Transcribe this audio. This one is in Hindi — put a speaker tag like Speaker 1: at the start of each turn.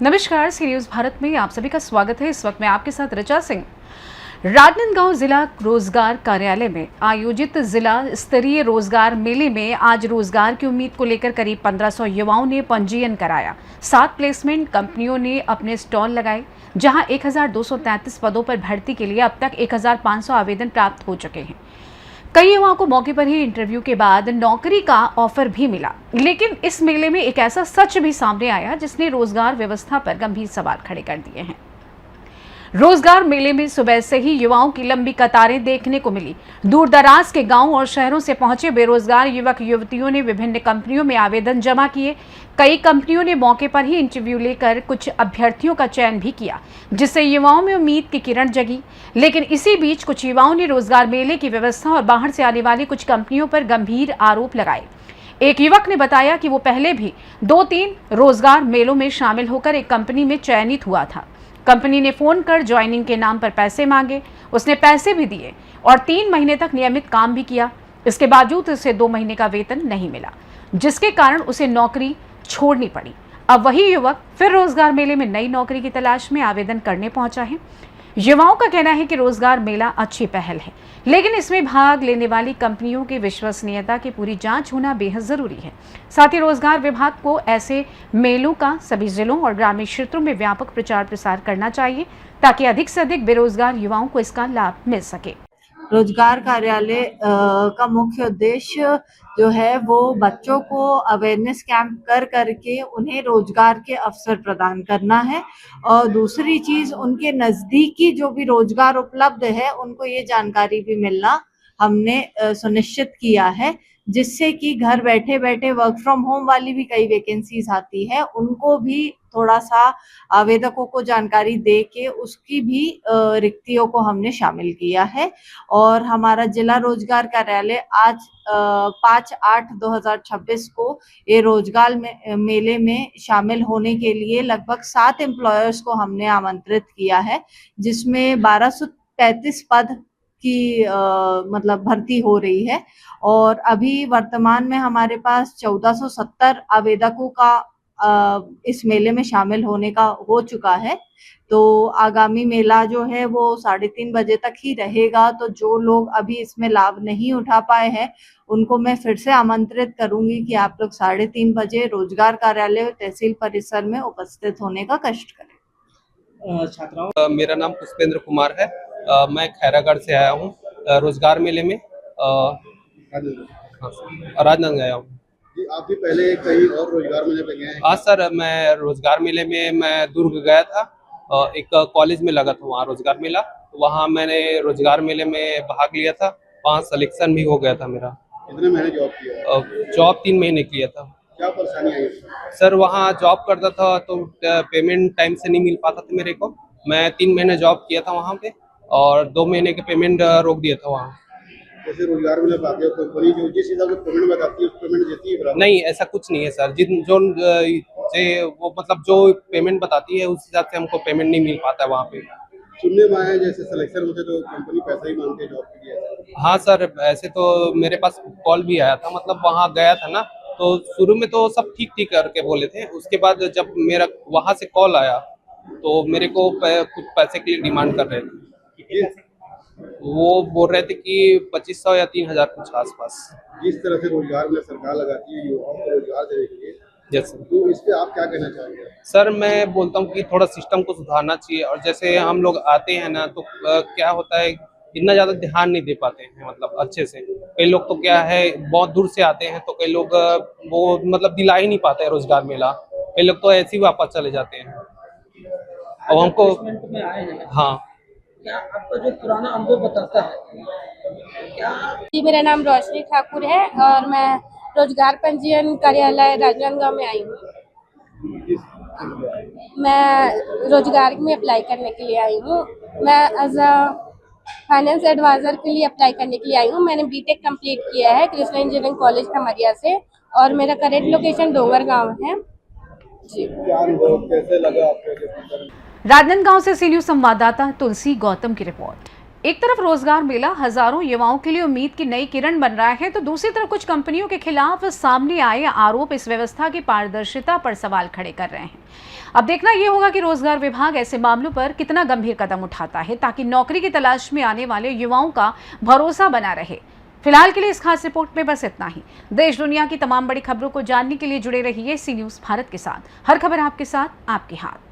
Speaker 1: नमस्कार, सी न्यूज़ भारत में आप सभी का स्वागत है। इस वक्त मैं आपके साथ ऋचा सिंह। राजनांदगांव जिला रोजगार कार्यालय में आयोजित जिला स्तरीय रोजगार मेले में आज रोजगार की उम्मीद को लेकर करीब 1500 युवाओं ने पंजीयन कराया। 7 प्लेसमेंट कंपनियों ने अपने स्टॉल लगाए, जहां 1233 पदों पर भर्ती के लिए अब तक 1500 आवेदन प्राप्त हो चुके हैं। कई युवाओं को मौके पर ही इंटरव्यू के बाद नौकरी का ऑफर भी मिला, लेकिन इस मेले में एक ऐसा सच भी सामने आया जिसने रोजगार व्यवस्था पर गंभीर सवाल खड़े कर दिए हैं। रोजगार मेले में सुबह से ही युवाओं की लंबी कतारें देखने को मिली। दूर दराज के गांव और शहरों से पहुंचे बेरोजगार युवक युवतियों ने विभिन्न कंपनियों में आवेदन जमा किए। कई कंपनियों ने मौके पर ही इंटरव्यू लेकर कुछ अभ्यर्थियों का चयन भी किया, जिससे युवाओं में उम्मीद की किरण जगी। लेकिन इसी बीच कुछ युवाओं ने रोजगार मेले की व्यवस्था और बाहर से आने वाली कुछ कंपनियों पर गंभीर आरोप लगाए। एक युवक ने बताया कि वो पहले भी 2-3 रोजगार मेलों में शामिल होकर एक कंपनी में चयनित हुआ था। कंपनी ने फोन कर ज्वाइनिंग के नाम पर पैसे मांगे, उसने पैसे भी दिए और 3 महीने तक नियमित काम भी किया। इसके बावजूद उसे 2 महीने का वेतन नहीं मिला, जिसके कारण उसे नौकरी छोड़नी पड़ी। अब वही युवक फिर रोजगार मेले में नई नौकरी की तलाश में आवेदन करने पहुंचा है। युवाओं का कहना है कि रोजगार मेला अच्छी पहल है, लेकिन इसमें भाग लेने वाली कंपनियों की विश्वसनीयता की पूरी जांच होना बेहद जरूरी है। साथ ही रोजगार विभाग को ऐसे मेलों का सभी जिलों और ग्रामीण क्षेत्रों में व्यापक प्रचार प्रसार करना चाहिए, ताकि अधिक से अधिक बेरोजगार युवाओं को इसका लाभ मिल सके।
Speaker 2: रोजगार कार्यालय का मुख्य उद्देश्य जो है वो बच्चों को अवेयरनेस कैंप कर करके उन्हें रोजगार के अवसर प्रदान करना है, और दूसरी चीज उनके नजदीकी जो भी रोजगार उपलब्ध है उनको ये जानकारी भी मिलना हमने सुनिश्चित किया है, जिससे कि घर बैठे बैठे वर्क फ्रॉम होम वाली भी कई वैकेंसीज आती है, उनको भी थोड़ा सा आवेदकों को जानकारी दे के उसकी भी रिक्तियों को हमने शामिल किया है। और हमारा जिला रोजगार कार्यालय आज 5/8/2026 को ये रोजगार मेले में शामिल होने के लिए लगभग 7 एम्प्लॉयर्स को हमने आमंत्रित किया है, जिसमें 1233 पद की मतलब भर्ती हो रही है। और अभी वर्तमान में हमारे पास 1470 आवेदकों का इस मेले में शामिल होने का हो चुका है। तो आगामी मेला जो है वो 3:30 बजे तक ही रहेगा। तो जो लोग अभी इसमें लाभ नहीं उठा पाए हैं उनको मैं फिर से आमंत्रित करूंगी कि आप लोग 3:30 बजे रोजगार कार्यालय तहसील परिसर में उपस्थित होने का कष्ट करें।
Speaker 3: छात्राओं, मेरा नाम पुष्पेंद्र कुमार है। मैं खैरागढ़ से आया हूँ रोजगार मेले में। राजनांदगांव आया हूँ।
Speaker 4: आप भी पहले कहीं और रोजगार मेले पे गए हैं?
Speaker 3: हाँ सर, मैं रोजगार मेले में मैं दुर्ग गया था। एक कॉलेज में लगा था वहाँ रोजगार मेला, तो वहाँ मैंने रोजगार मेले में भाग लिया था। वहाँ सिलेक्शन भी हो गया था मेरा।
Speaker 4: कितने महीने जॉब किया?
Speaker 3: जॉब 3 महीने किया था।
Speaker 4: क्या परेशानी आई?
Speaker 3: सर वहाँ जॉब करता था तो पेमेंट टाइम से नहीं मिल पाता था मेरे को। मैं 3 महीने जॉब किया था वहाँ पे और 2 महीने के पेमेंट रोक दिया था वहाँ।
Speaker 4: जैसे रोजगार मेले पाते हो कंपनी जो जिस हिसाब से पेमेंट बताती है उस पेमेंट देती है बराबर?
Speaker 3: नहीं, ऐसा कुछ नहीं है सर। वो मतलब जो पेमेंट बताती है उस हिसाब से हमको पेमेंट नहीं मिल पाता है वहाँ पे।
Speaker 4: सुनने में आया जैसे सिलेक्शन होते तो कंपनी पैसा ही मांगती है जॉब के लिए।
Speaker 3: हाँ सर, ऐसे तो मेरे पास कॉल भी आया था। मतलब वहाँ गया था ना, तो शुरू में तो सब ठीक ठीक करके बोले थे। उसके बाद जब मेरा वहाँ से कॉल आया तो मेरे को कुछ पैसे के लिए डिमांड कर रहे थे। वो बोल रहे थे कि 2500 या 3000 कुछ आसपास।
Speaker 4: जिस तरह से रोजगार में सरकार लगाती है युवाओं को रोजगार देने के लिए,
Speaker 3: जैसे
Speaker 4: तो इस पे आप क्या कहना चाहेंगे?
Speaker 3: सर मैं बोलता हूँ कि थोड़ा सिस्टम को सुधारना चाहिए। और जैसे हम लोग आते हैं ना तो क्या होता है, इतना ज़्यादा ध्यान नहीं दे पाते हैं मतलब अच्छे से। कई लोग तो क्या है बहुत दूर से आते हैं, तो कई लोग वो मतलब दिला ही नहीं पाते हैं रोजगार मेला। कई लोग तो ऐसे ही वापस चले जाते हैं। और हमको हाँ,
Speaker 5: क्या आपका जो पुराना अनुभव बताता है क्या?
Speaker 6: जी, मेरा नाम रोशनी ठाकुर है और मैं रोजगार पंजीयन कार्यालय राजनांदगांव में आई हूँ। मैं रोजगार में अप्लाई करने के लिए आई हूँ। मैं एज अ फाइनेंस एडवाइजर के लिए अप्लाई करने के लिए आई हूँ। मैंने बीटेक कंप्लीट किया है कृष्णा इंजीनियरिंग कॉलेज खमरिया से और मेरा करेंट लोकेशन डोंगरगांव है। जी,
Speaker 4: क्या अनुभव कैसे लगा आपको?
Speaker 1: राजनांदगांव से सी न्यूज़ संवाददाता तुलसी गौतम की रिपोर्ट। एक तरफ रोजगार मेला हजारों युवाओं के लिए उम्मीद की नई किरण बन रहा है, तो दूसरी तरफ कुछ कंपनियों के खिलाफ सामने आए आरोप इस व्यवस्था की पारदर्शिता पर सवाल खड़े कर रहे हैं। अब देखना यह होगा कि रोजगार विभाग ऐसे मामलों पर कितना गंभीर कदम उठाता है, ताकि नौकरी की तलाश में आने वाले युवाओं का भरोसा बना रहे। फिलहाल के लिए इस खास रिपोर्ट में बस इतना ही। देश दुनिया की तमाम बड़ी खबरों को जानने के लिए जुड़े रहिए सी न्यूज़ भारत के साथ। हर खबर आपके साथ, आपके हाथ।